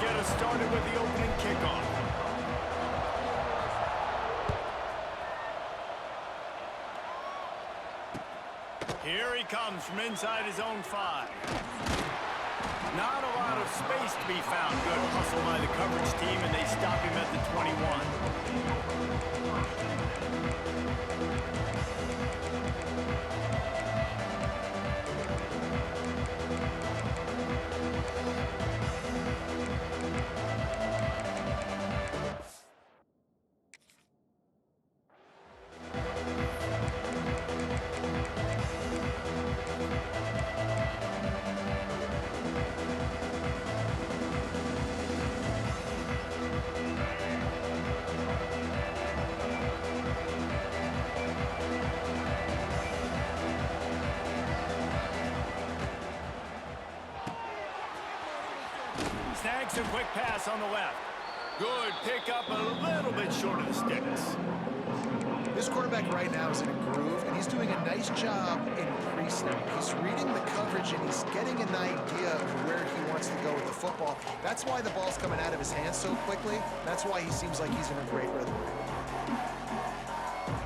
get us started with the opening kickoff. Here he comes from inside his own 5. Not a lot of space to be found. Good hustle by the coverage team, and they stop him at the 21. Snags a quick pass on the left. Good pickup, a little bit short of the sticks. This quarterback right now is in a groove, and he's doing a nice job in pre-snap. He's reading the coverage, and he's getting an idea of where he wants to go with the football. That's why the ball's coming out of his hands so quickly. That's why he seems like he's in a great rhythm.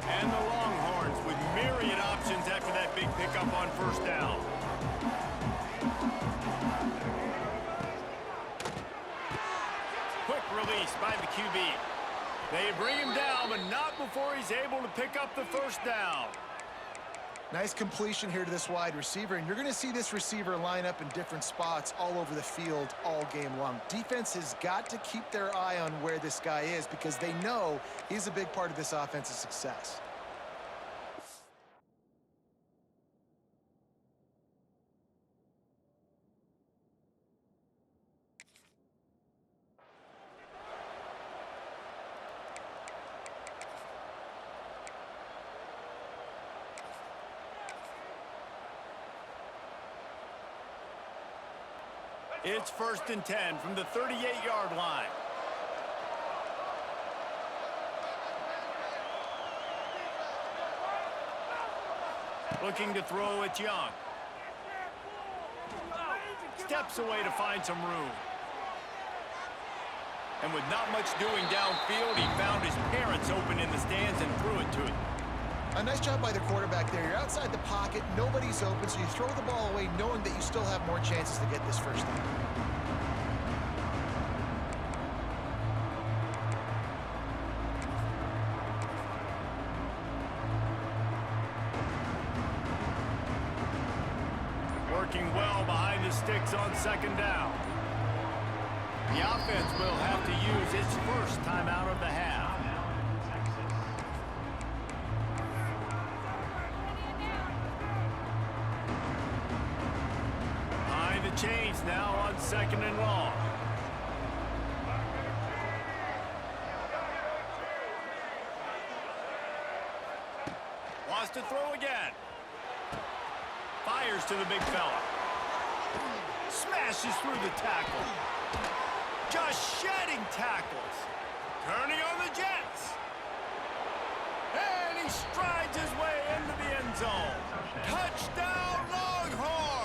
And the Longhorns with myriad options after that big pickup on first down. Quick release by the QB. They bring him down, but not before he's able to pick up the first down. Nice completion here to this wide receiver, and you're going to see this receiver line up in different spots all over the field all game long. Defense has got to keep their eye on where this guy is because they know he's a big part of this offense's success. It's 1st and 10 from the 38-yard line. Looking to throw it Young. Steps away to find some room. And with not much doing downfield, he found his parents open in the stands and threw it to him. A nice job by the quarterback there. You're outside the pocket, nobody's open, so you throw the ball away knowing that you still have more chances to get this first down. Working well behind the sticks on 2nd down. The offense will have to use its first timeout of the half. Chains now on 2nd and long. Wants to throw again. Fires to the big fella. Smashes through the tackle. Just shedding tackles. Turning on the Jets. And he strides his way into the end zone. Touchdown Longhorns!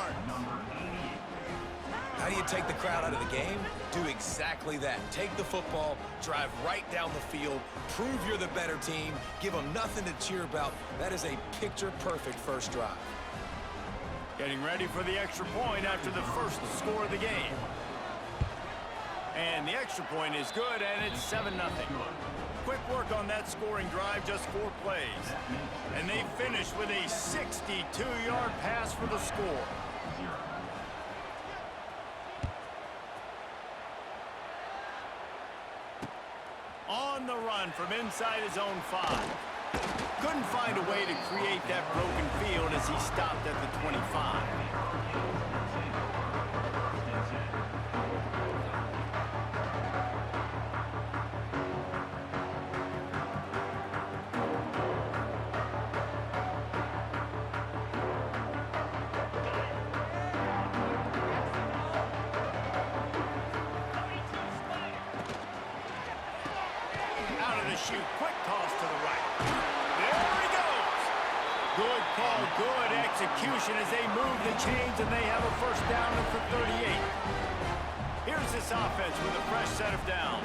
How do you take the crowd out of the game? Do exactly that. Take the football, drive right down the field, prove you're the better team, give them nothing to cheer about. That is a picture-perfect first drive. Getting ready for the extra point after the first score of the game. And the extra point is good, and it's 7-0. Quick work on that scoring drive, just 4 plays. And they finish with a 62-yard pass for the score. On the run from inside his own 5. Couldn't find a way to create that broken field as he stopped at the 25. Shoot, quick toss to the right. There he goes. Good call, good execution as they move the chains and they have a first down at the 38. Here's Here's this offense with a fresh set of downs.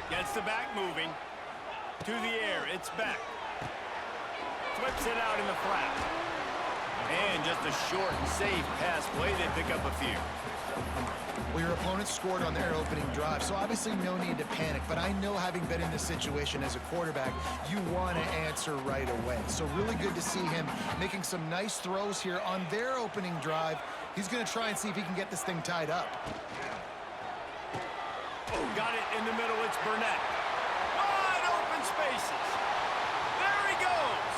Gets the back moving. To the air, it's Beck. Flips it out in the flat. And just a short and safe pass play. They pick up a few. Well, your opponent scored on their opening drive, so obviously no need to panic. But I know, having been in this situation as a quarterback, you want to answer right away. So really good to see him making some nice throws here on their opening drive. He's going to try and see if he can get this thing tied up. Oh, got it in the middle. It's Burnett. Wide open spaces. There he goes.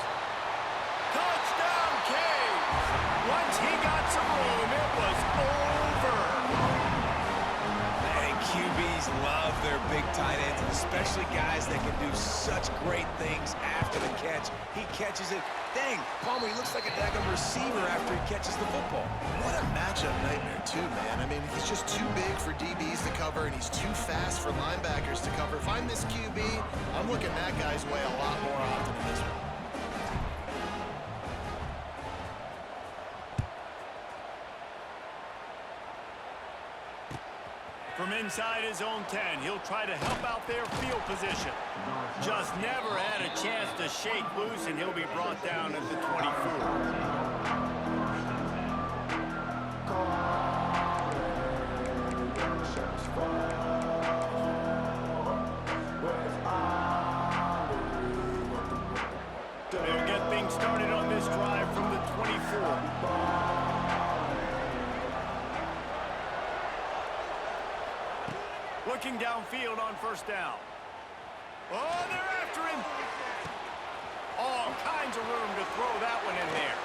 Touchdown, Canes. Once he got some room, it was over. And QBs love their big tight ends, especially guys that can do such great things after the catch. He catches it. Dang, Palmer, he looks like a daggum receiver after he catches the football. What a matchup nightmare, too, man. I mean, he's just too big for DBs to cover, and he's too fast for linebackers to cover. If I'm this QB, I'm looking that guy's way a lot more often than this one. From inside his own 10, he'll try to help out their field position. Just never had a chance to shake loose, and he'll be brought down at the 24. They'll get things started on this drive from the 24. Looking downfield on first down. Oh, they're after him. All kinds of room to throw that one in there.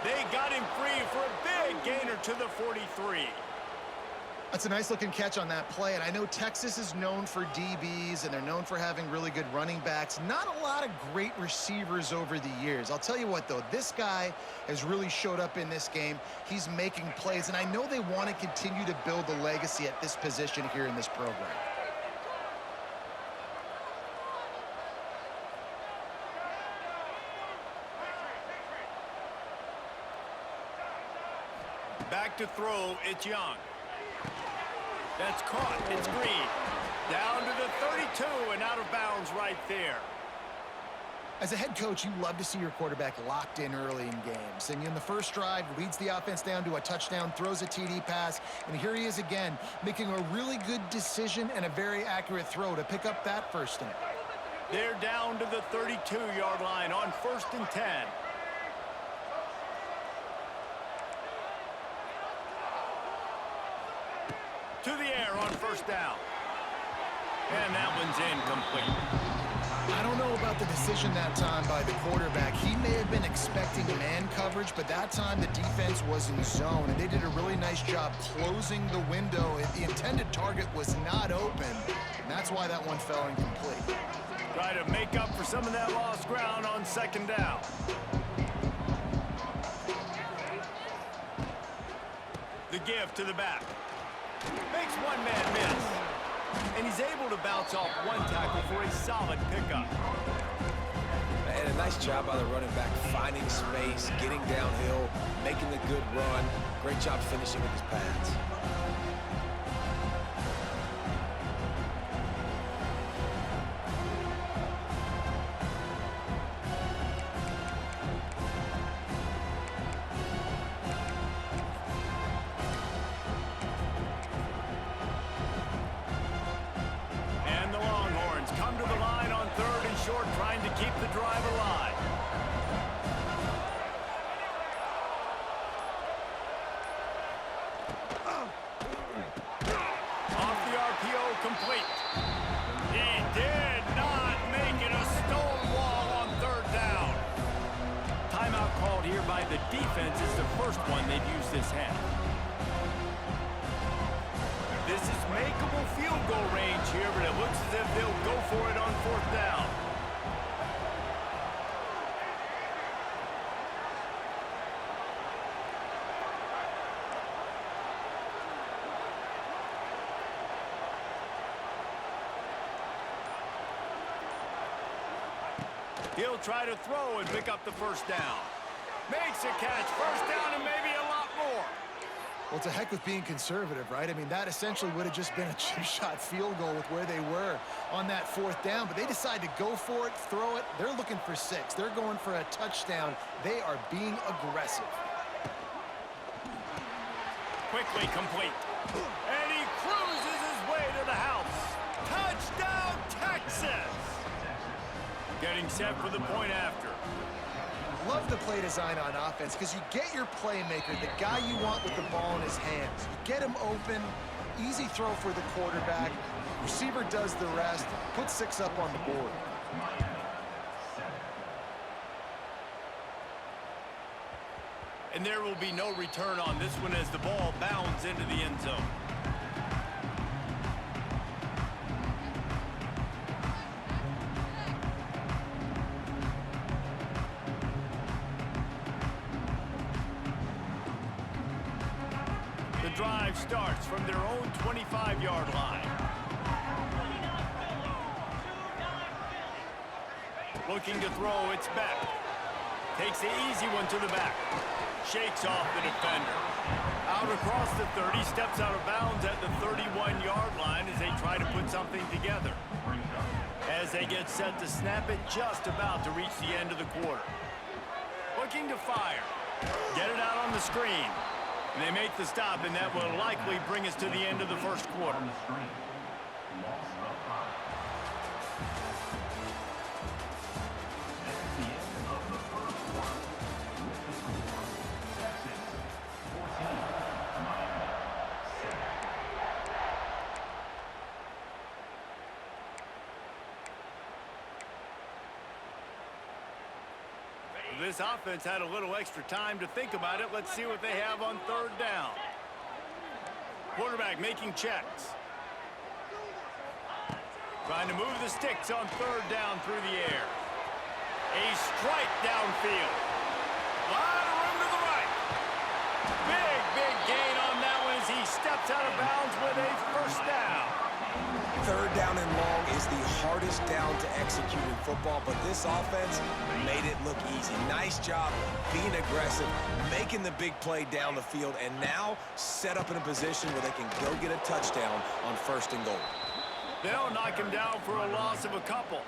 They got him free for a big gainer to the 43. That's a nice-looking catch on that play, and I know Texas is known for DBs, and they're known for having really good running backs. Not a lot of great receivers over the years. I'll tell you what, though, this guy has really showed up in this game. He's making plays, and I know they want to continue to build a legacy at this position here in this program. Back to throw, it's Young. That's caught. It's Green. Down to the 32 and out of bounds right there. As a head coach, you love to see your quarterback locked in early in games. And in the first drive, leads the offense down to a touchdown, throws a TD pass, and here he is again, making a really good decision and a very accurate throw to pick up that first down. They're down to the 32-yard line on 1st and 10. To the air on first down. And that one's incomplete. I don't know about the decision that time by the quarterback. He may have been expecting man coverage, but that time the defense was in zone, and they did a really nice job closing the window. The intended target was not open, and that's why that one fell incomplete. Try to make up for some of that lost ground on 2nd down. The give to the back. Makes one man miss. And he's able to bounce off one tackle for a solid pickup. And a nice job by the running back, finding space, getting downhill, making the good run. Great job finishing with his pads. Complete. He did not make it a stonewall on 3rd down. Timeout called here by the defense is the first one they've used this half. This is makeable field goal range here, but it looks as if they'll go for it on 4th down. He'll try to throw and pick up the first down. Makes a catch, first down, and maybe a lot more. Well, to heck with being conservative, right? I mean, that essentially would have just been a chip shot field goal with where they were on that 4th down, but they decide to go for it, throw it. They're looking for 6. They're going for a touchdown. They are being aggressive. Quickly complete. And he cruises his way to the house. Touchdown, Texas! Getting set for the point after. Love the play design on offense because you get your playmaker, the guy you want with the ball in his hands. You get him open, easy throw for the quarterback. Receiver does the rest, put 6 up on the board. And there will be no return on this one as the ball bounds into the end zone. The drive starts from their own 25-yard line. Looking to throw, it's back. Takes the easy one to the back. Shakes off the defender. Out across the 30, steps out of bounds at the 31-yard line as they try to put something together. As they get set to snap it, just about to reach the end of the quarter. Looking to fire. Get it out on the screen. And they make the stop, and that will likely bring us to the end of the first quarter. This offense had a little extra time to think about it. Let's see what they have on 3rd down. Quarterback making checks. Trying to move the sticks on 3rd down through the air. A strike downfield. A lot of room to the right. Big gain on that one as he steps out of bounds with a 1st down. 3rd down and long is the hardest down to execute in football, but this offense made it look easy. Nice job being aggressive, making the big play down the field, and now set up in a position where they can go get a touchdown on 1st and goal. They'll knock him down for a loss of a couple.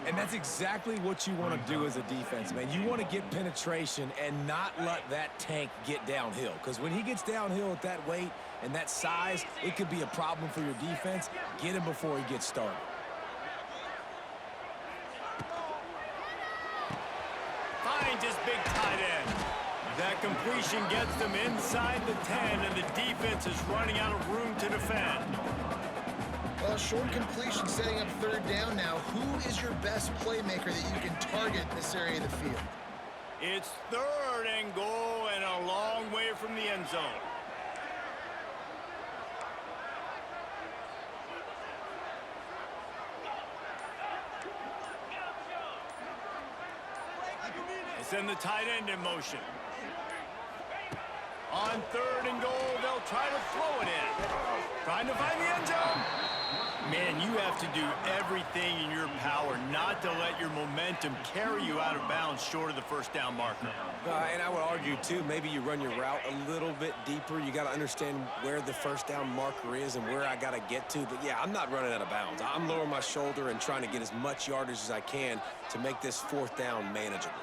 And that's exactly what you want to do as a defense, man. You want to get penetration and not let that tank get downhill. Because when he gets downhill at that weight and that size, it could be a problem for your defense. Get him before he gets started. Finds his big tight end. That completion gets them inside the 10, and the defense is running out of room to defend. Well, short completion setting up 3rd down now. Who is your best playmaker that you can target in this area of the field? It's 3rd and goal and a long way from the end zone. They send the tight end in motion. On 3rd and goal, they'll try to throw it in. Trying to find the end zone. Man, you have to do everything in your power not to let your momentum carry you out of bounds short of the 1st down marker. And I would argue, too, maybe you run your route a little bit deeper. You got to understand where the 1st down marker is and where I got to get to. But, yeah, I'm not running out of bounds. I'm lowering my shoulder and trying to get as much yardage as I can to make this 4th down manageable.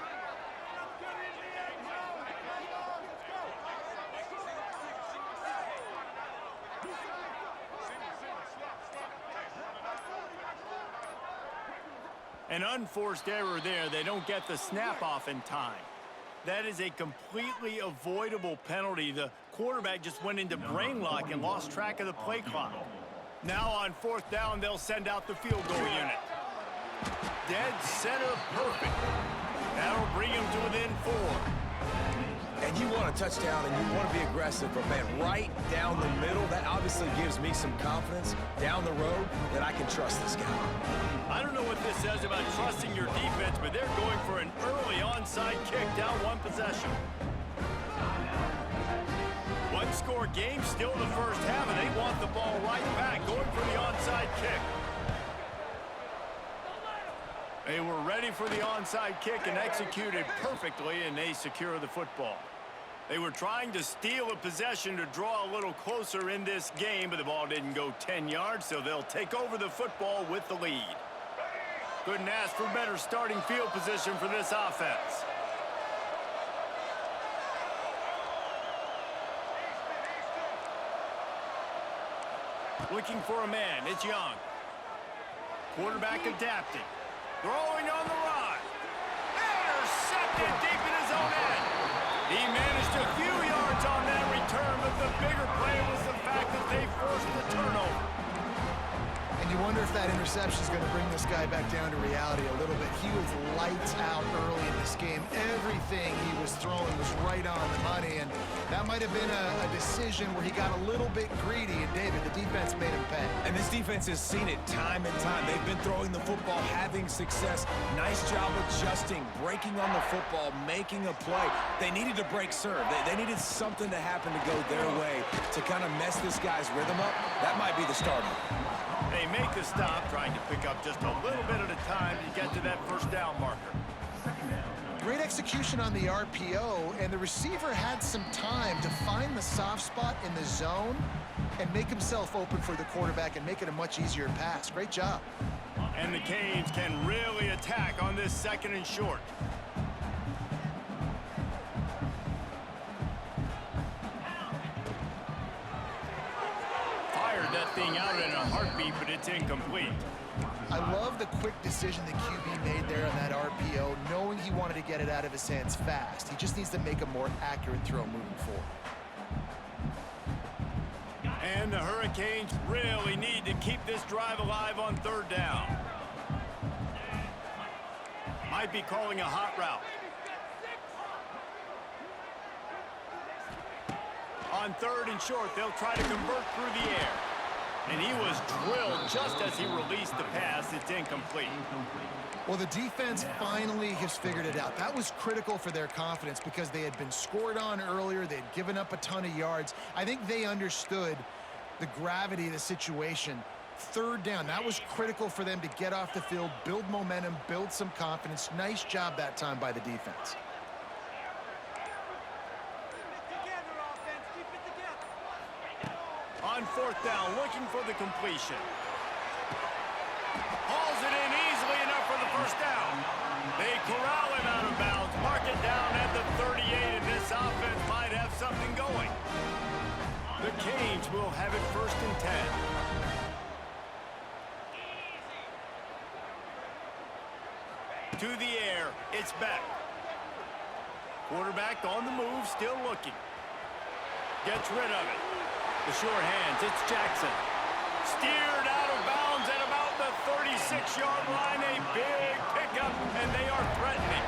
An unforced error there. They don't get the snap off in time. That is a completely avoidable penalty. The quarterback just went into brain lock and lost track of the play clock. Now on 4th down, they'll send out the field goal unit. Dead center perfect. That'll bring him to within 4. And you want a touchdown and you want to be aggressive, but, man, right down the middle, that obviously gives me some confidence down the road that I can trust this guy. I don't know what this says about trusting your defense, but they're going for an early onside kick down 1 possession. One-score game, still the 1st half, and they want the ball right back, going for the onside kick. They were ready for the onside kick and executed perfectly, and they secure the football. They were trying to steal a possession to draw a little closer in this game, but the ball didn't go 10 yards, so they'll take over the football with the lead. Couldn't ask for better starting field position for this offense. Looking for a man, it's Young. Quarterback adapting. Throwing on the run. Intercepted deep in his own end. He managed a few yards on that return, but the bigger play was the fact that they forced the turnover. And you wonder if that interception is going to bring this guy back down to reality a little bit. He was lights out early in this game. Everything he was throwing was right on the money, and that might have been a decision where he got a little bit greedy, and David, the defense made him pay. And this defense has seen it time and time. They've been throwing the football, having success. Nice job adjusting, breaking on the football, making a play. They needed to break serve. They needed something to happen to go their way to kind of mess this guy's rhythm up. That might be the starter. They make the stop, trying to pick up just a little bit at a time to get to that first down marker. Great execution on the RPO, and the receiver had some time to find the soft spot in the zone and make himself open for the quarterback and make it a much easier pass. Great job. And the Canes can really attack on this second and short. Fired that thing out in a heartbeat, but it's incomplete. I love the quick decision the QB made there on that RPO, knowing he wanted to get it out of his hands fast. He just needs to make a more accurate throw moving forward. And the Hurricanes really need to keep this drive alive on third down. Might be calling a hot route. On third and short, they'll try to convert through the air. And he was drilled just as he released the pass. It's incomplete. Well, the defense finally has figured it out. That was critical for their confidence because they had been scored on earlier. They had given up a ton of yards. I think they understood the gravity of the situation. Third down, that was critical for them to get off the field, build momentum, build some confidence. Nice job that time by the defense. On fourth down, looking for the completion. Hauls it in easily enough for the first down. They corral him out of bounds, mark it down at the 38, and this offense might have something going. The Canes will have it first and 10. To the air, it's back. Quarterback on the move, still looking. Gets rid of it. The short hands, it's Jackson. Steered out of bounds at about the 36-yard line. A big pickup, and they are threatening.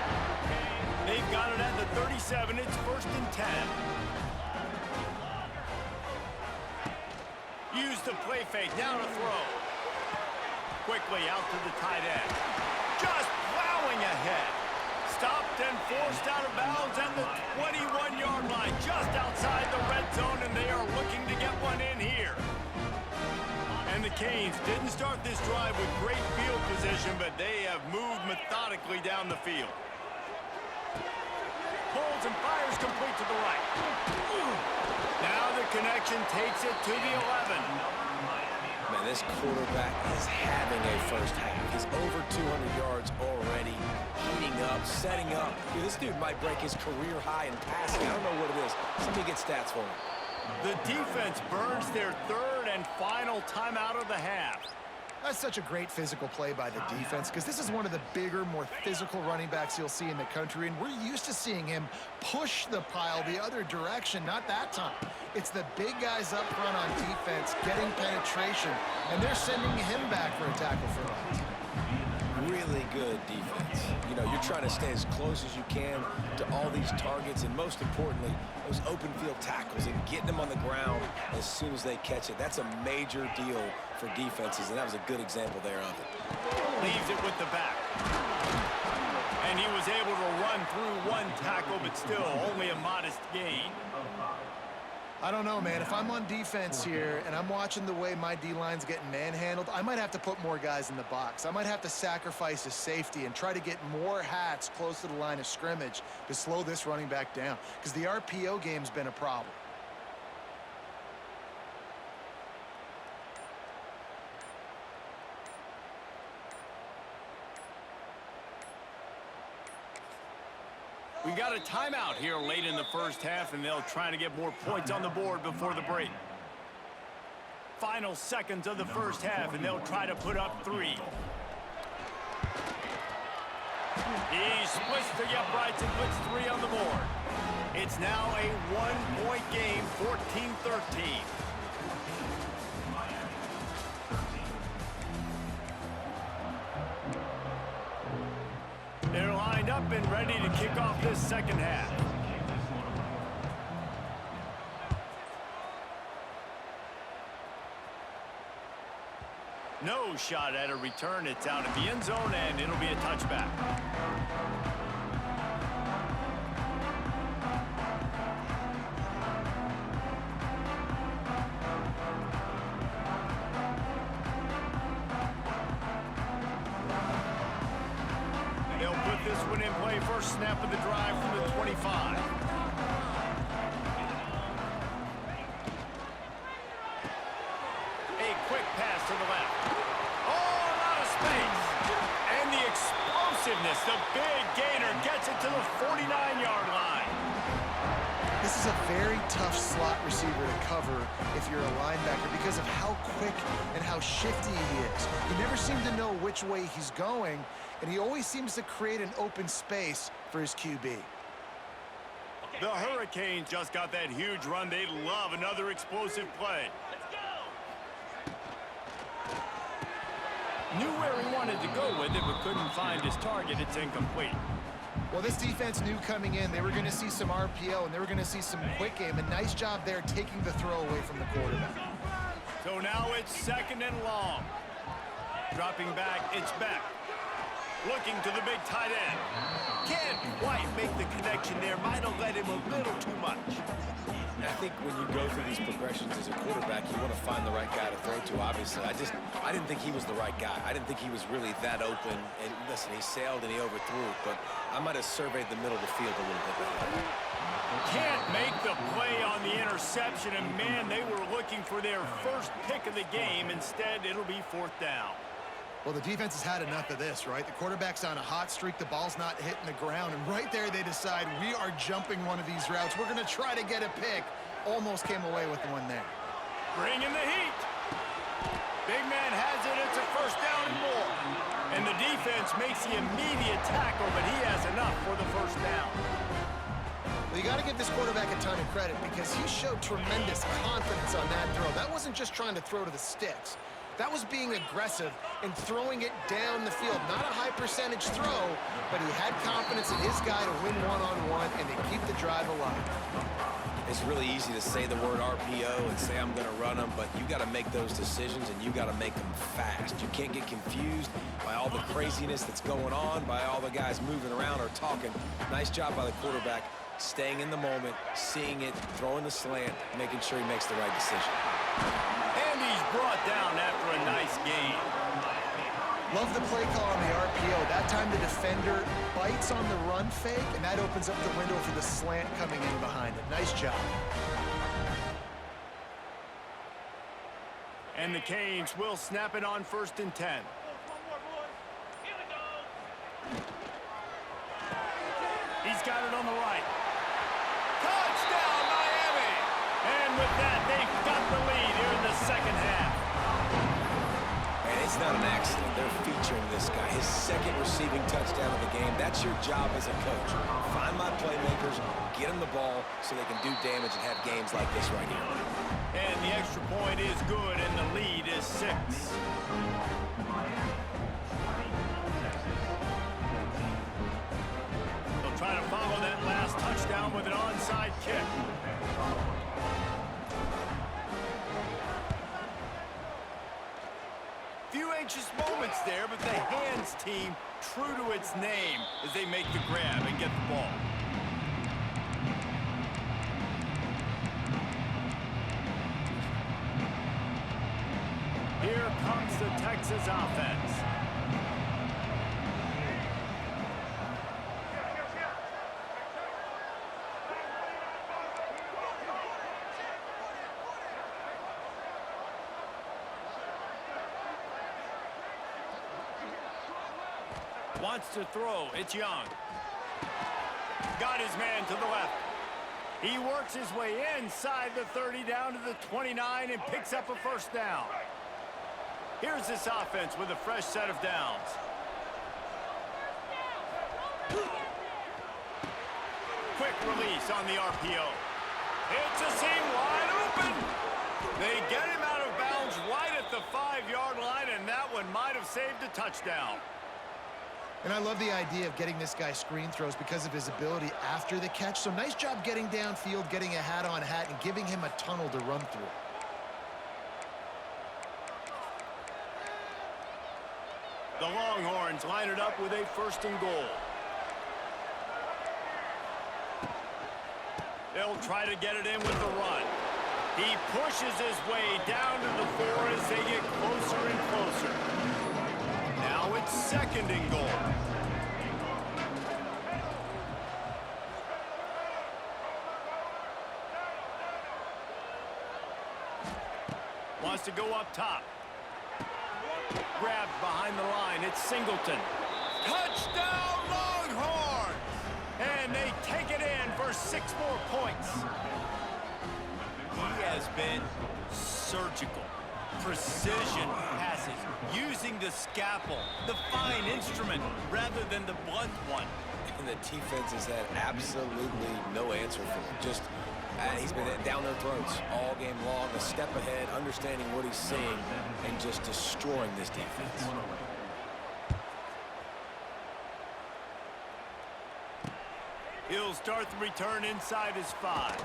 They've got it at the 37. It's first and 10. Use the play fake, down a throw. Quickly out to the tight end. Just plowing ahead. Stopped and forced out of bounds at the 21-yard line, just outside the red zone, and they are looking to get one in here. And the Canes didn't start this drive with great field position, but they have moved methodically down the field. Pulls and fires complete to the right. Now the connection takes it to the 11. Man, this quarterback is having a first half. He's over 200 yards already, heating up, setting up. Dude, this dude might break his career high in passing. I don't know what it is. Somebody get stats for him. The defense burns their third and final timeout of the half. That's such a great physical play by the defense because this is one of the bigger, more physical running backs you'll see in the country, and we're used to seeing him push the pile the other direction. Not that time. It's the big guys up front on defense getting penetration, and they're sending him back for a tackle for loss. Really good defense. You know, you're trying to stay as close as you can to all these targets, and most importantly, those open field tackles and getting them on the ground as soon as they catch it. That's a major deal for defenses, and that was a good example there of it. Leaves it with the back. And he was able to run through one tackle, but still only a modest gain. I don't know, man. If I'm on defense here and I'm watching the way my D-line's getting manhandled, I might have to put more guys in the box. I might have to sacrifice a safety and try to get more hats close to the line of scrimmage to slow this running back down, because the RPO game's been a problem. We got a timeout here late in the first half, and they'll try to get more points on the board before the break. Final seconds of the first half, and they'll try to put up 3. He splits the uprights and puts 3 on the board. It's now a 1-point game, 14-13. They're lined up and ready to kick off this second half. No shot at a return. It's out of the end zone, and it'll be a touchback. This one in play, first snap of the drive from the 25. A quick pass to the left. Oh, a lot of space. And the explosiveness, the big gainer gets it to the 49-yard line. This is a very tough slot receiver to cover if you're a linebacker because of how quick and how shifty he is. You never seem to know which way he's going, and he always seems to create an open space for his QB. The Hurricanes just got that huge run. They love another explosive play. Knew where he wanted to go with it, but couldn't find his target. It's incomplete. Well, this defense knew coming in they were going to see some RPO and they were going to see some quick game. A nice job there taking the throw away from the quarterback. So now it's 2nd and long. Dropping back, it's Beck. Looking to the big tight end. Can't quite make the connection there. Might have let him a little too much. I think when you go through these progressions as a quarterback, you want to find the right guy to throw to, obviously. I didn't think he was the right guy. I didn't think he was really that open. And listen, he sailed and he overthrew it, but I might have surveyed the middle of the field a little bit better. Can't make the play on the interception, and man, they were looking for their first pick of the game. Instead, it'll be 4th down. Well, the defense has had enough of this, right? The quarterback's on a hot streak. The ball's not hitting the ground. And right there, they decide we are jumping one of these routes. We're going to try to get a pick. Almost came away with one there. Bringing the heat. Big man has it. It's a 1st down and more. And the defense makes the immediate tackle, but he has enough for the 1st down. Well, you got to give this quarterback a ton of credit because he showed tremendous confidence on that throw. That wasn't just trying to throw to the sticks. That was being aggressive and throwing it down the field. Not a high percentage throw, but he had confidence in his guy to win one-on-one and to keep the drive alive. It's really easy to say the word RPO and say I'm going to run them, but you got to make those decisions and you got to make them fast. You can't get confused by all the craziness that's going on, by all the guys moving around or talking. Nice job by the quarterback, staying in the moment, seeing it, throwing the slant, making sure he makes the right decision. And he's brought down after a nice gain. Love the play call on the RPO. That time the defender bites on the run fake, and that opens up the window for the slant coming in behind it. Nice job. And the Canes will snap it on 1st and 10. He's got it on the right. Touchdown, Miami! And with that, they've got the lead here in the second half. And it's not an accident. They're featuring this guy. His 2nd receiving touchdown of the game. That's your job as a coach. Find my playmakers, get them the ball so they can do damage and have games like this right here. And the extra point is good, and the lead is 6. They'll try to follow that last touchdown with an onside kick. Few anxious moments there, but the hands team true to its name as they make the grab and get the ball. here comes the Texas offense. Wants to throw. It's Young. Got his man to the left. He works his way inside the 30 down to the 29 and picks up a first down. Here's this offense with a fresh set of downs. Quick release on the RPO. It's a seam wide open. They get him out of bounds right at the 5-yard line, and that one might have saved a touchdown. And I love the idea of getting this guy screen throws because of his ability after the catch. So nice job getting downfield, getting a hat-on-hat, and giving him a tunnel to run through. The Longhorns line it up with a 1st and goal. They'll try to get it in with the run. He pushes his way down to the 4 as they get closer and closer. Now it's 2nd and goal. Wants to go up top. Grabbed behind the line. It's Singleton. Touchdown, Longhorns! And they take it in for 6 more points. He has been surgical. Precision passes, using the scalpel, the fine instrument, rather than the blunt one. And the defense has had absolutely no answer for him. Just, he's been down their throats all game long, a step ahead, understanding what he's seeing, and just destroying this defense. He'll start the return inside his 5.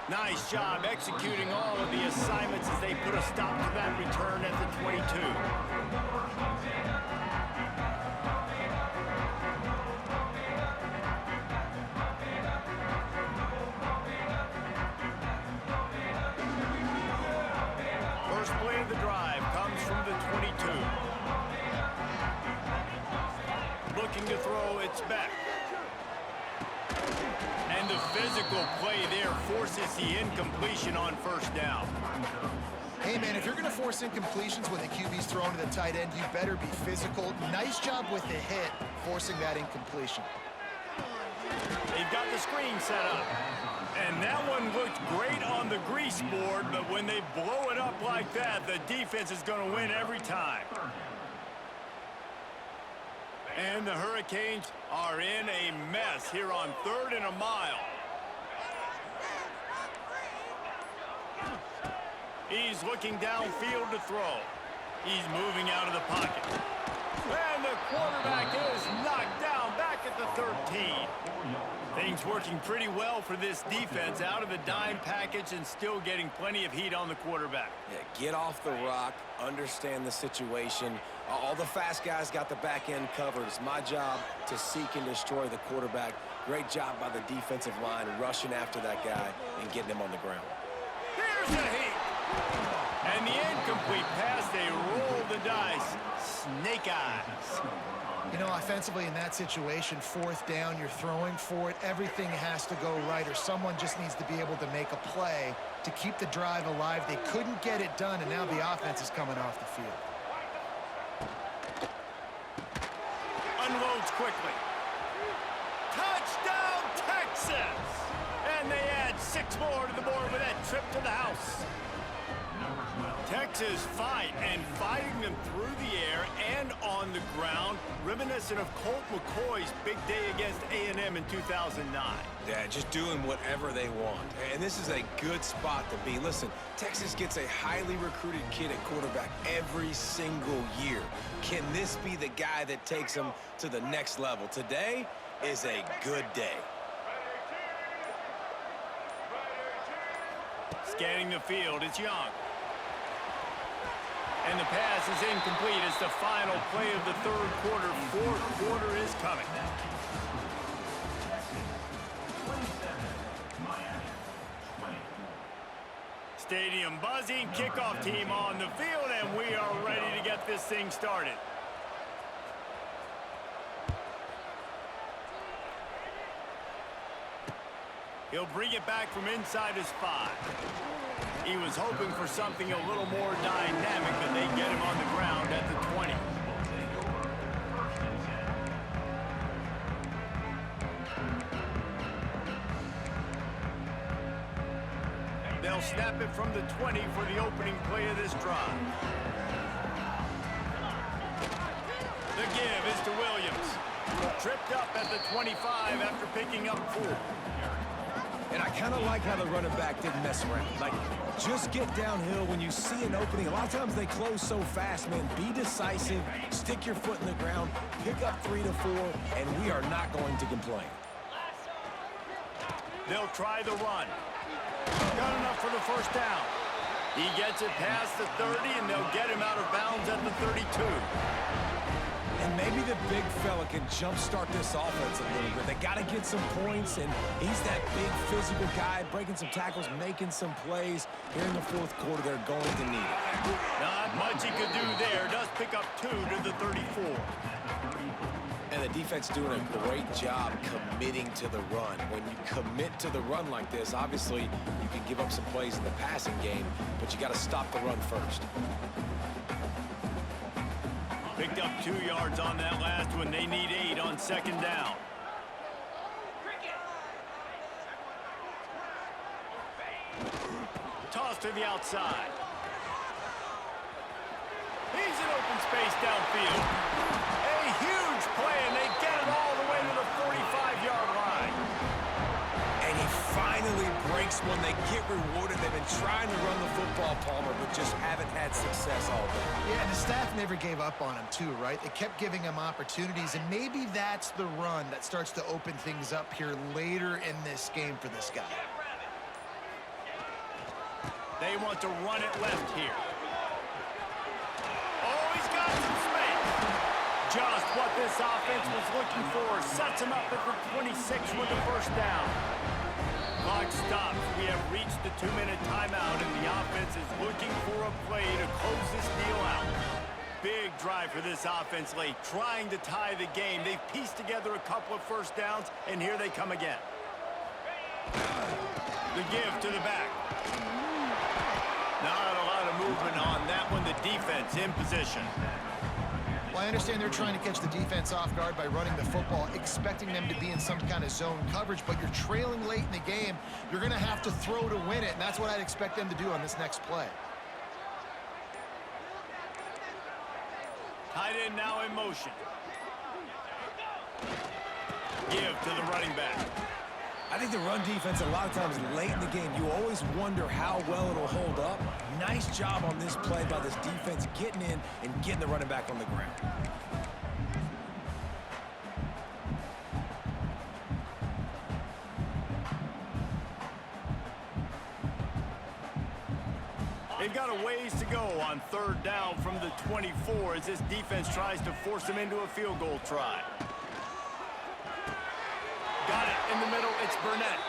Nice job executing all of the assignments as they put a stop to that return at the 22. First play of the drive comes from the 22. Looking to throw, it's back. And the physical play there forces the incompletion on 1st down. Hey, man, if you're going to force incompletions when the QB's thrown to the tight end, you better be physical. Nice job with the hit, forcing that incompletion. They've got the screen set up. And that one looked great on the grease board, but when they blow it up like that, the defense is going to win every time. And the Hurricanes are in a mess here on 3rd and a mile. He's looking downfield to throw. He's moving out of the pocket. And the quarterback is knocked down back at the 13. Things working pretty well for this defense, out of the dime package and still getting plenty of heat on the quarterback. Yeah, get off the rock, understand the situation. All the fast guys got the back end covered. It's my job to seek and destroy the quarterback. Great job by the defensive line rushing after that guy and getting him on the ground. Here's the heat. And the incomplete pass, they roll the dice. Snake eyes. You know, offensively in that situation, 4th down, you're throwing for it. Everything has to go right, or someone just needs to be able to make a play to keep the drive alive. They couldn't get it done, and now the offense is coming off the field. Unloads quickly. Touchdown, Texas! And they add 6 more to the board with that trip to the house. Texas fighting them through the air and on the ground, reminiscent of Colt McCoy's big day against A&M in 2009. Yeah, just doing whatever they want. And this is a good spot to be. Listen, Texas gets a highly recruited kid at quarterback every single year. Can this be the guy that takes them to the next level? Today is a good day. Scanning the field, it's Young. And the pass is incomplete as the final play of the 3rd quarter. 4th quarter is coming. Stadium buzzing, kickoff team on the field, and we are ready to get this thing started. He'll bring it back from inside his 5. He was hoping for something a little more dynamic, but they get him on the ground at the 20. They'll snap it from the 20 for the opening play of this drive. The give is to Williams. Tripped up at the 25 after picking up 4. And I kind of like how the running back didn't mess around. Like, just get downhill when you see an opening. A lot of times they close so fast, man. Be decisive, stick your foot in the ground, pick up 3 to 4, and we are not going to complain. They'll try the run. Got enough for the first down. He gets it past the 30, and they'll get him out of bounds at the 32. And maybe the big fella can jumpstart this offense a little bit. They got to get some points, and he's that big physical guy, breaking some tackles, making some plays. Here in the fourth quarter, they're going to need it. Not much he could do there. Does pick up 2 to the 34. And the defense doing a great job committing to the run. When you commit to the run like this, obviously you can give up some plays in the passing game, but you got to stop the run first. Picked up 2 yards on that last one. They need 8 on second down. Toss to the outside. He's in open space downfield. A huge play, and they get it all the way to the 45-yard line. And he finally breaks one. They get rewarded. They've been trying to run the football, Palmer, but just haven't had success all day. Yeah, and the staff never gave up on him, too, right? They kept giving him opportunities, and maybe that's the run that starts to open things up here later in this game for this guy. They want to run it left here. Oh, he's got some space. Just what this offense was looking for. Sets him up at the 26 with the first down. Clock stops. We have reached the 2-minute timeout, and the offense is looking for a play to close this deal out. Big drive for this offense late, trying to tie the game. They've pieced together a couple of first downs, and here they come again. The give to the back. Not a lot of movement on that one. The defense in position. Well, I understand they're trying to catch the defense off guard by running the football, expecting them to be in some kind of zone coverage, but you're trailing late in the game. You're going to have to throw to win it, and that's what I'd expect them to do on this next play. Tight end now in motion. Give to the running back. I think the run defense, a lot of times late in the game, you always wonder how well it'll hold up. Nice job on this play by this defense getting in and getting the running back on the ground. They've got a ways to go on third down from the 24 as this defense tries to force them into a field goal try. Got it in the middle. It's Burnett.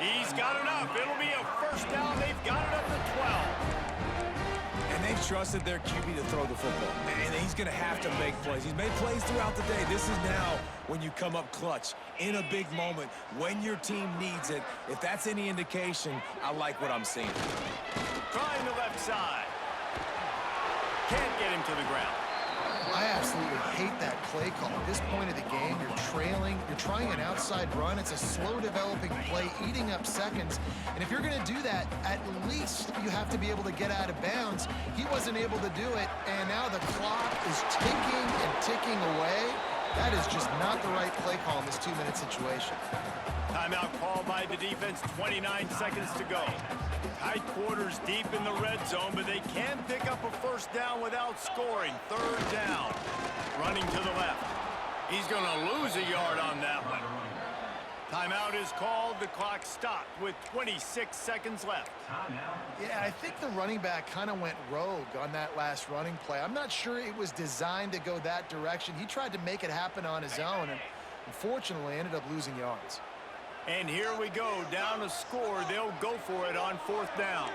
He's got enough. It'll be a first down. They've got it up to 12. And they've trusted their QB to throw the football. And he's going to have to make plays. He's made plays throughout the day. This is now when you come up clutch in a big moment when your team needs it. If that's any indication, I like what I'm seeing. Trying the left side. Can't get him to the ground. I absolutely hate that play call. At this point of the game, you're trailing, you're trying an outside run. It's a slow developing play, eating up seconds. And if you're going to do that, at least you have to be able to get out of bounds. He wasn't able to do it, and now the clock is ticking and ticking away. That is just not the right play call in this 2-minute situation. Timeout called by the defense, 29 seconds to go. Tight quarters deep in the red zone, but they can pick up a first down without scoring. Third down. Running to the left. He's going to lose a yard on that one. Timeout is called. The clock stopped with 26 seconds left. Yeah, I think the running back kind of went rogue on that last running play. I'm not sure it was designed to go that direction. He tried to make it happen on his own, and unfortunately ended up losing yards. And here we go, down a score. They'll go for it on fourth down.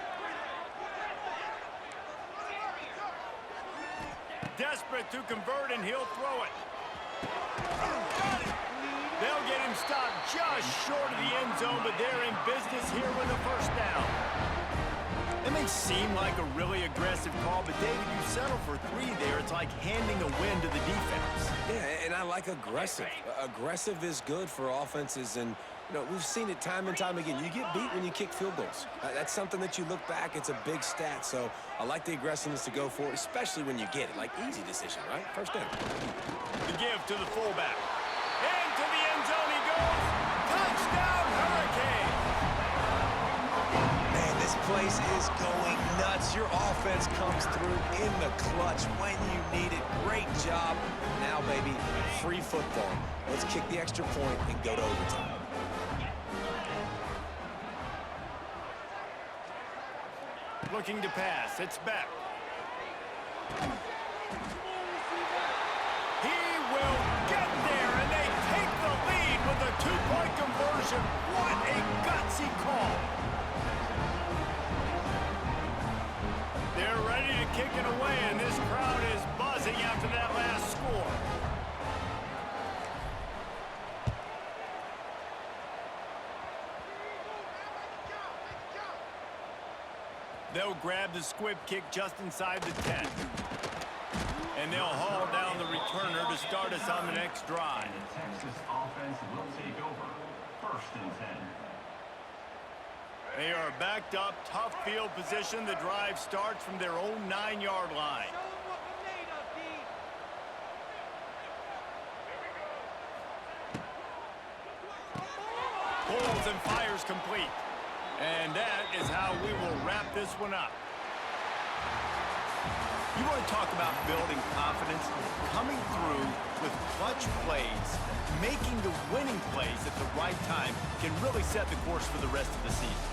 desperate to convert, and he'll throw it. Got it. They'll get him stopped just short of the end zone, but they're in business here with a first down. It may seem like a really aggressive call, but David, you settle for 3 there. It's like handing a win to the defense. Yeah, and I like aggressive. Aggressive is good for offenses, and we've seen it time and time again. You get beat when you kick field goals. That's something that you look back, it's a big stat. So I like the aggressiveness to go for it, especially when you get it. Like, easy decision, right? First down. The give to the fullback. Into the end zone he goes. Touchdown, Hurricane. Man, this place is going nuts. Your offense comes through in the clutch when you need it. Great job. Now, baby, free football. Let's kick the extra point and go to overtime. Looking to pass. It's back. He will get there, and they take the lead with a 2-point conversion. What a gutsy call. They're ready to kick it away, and this crowd is buzzing after that last score. They'll grab the squib kick just inside the 10. And they'll haul down the returner to start us on the next drive. The Texas offense will take over. 1st and 10. They are backed up, tough field position. The drive starts from their own 9-yard line. Pulls and fires complete. And that is how we will wrap this one up. You want to talk about building confidence? Coming through with clutch plays, making the winning plays at the right time can really set the course for the rest of the season.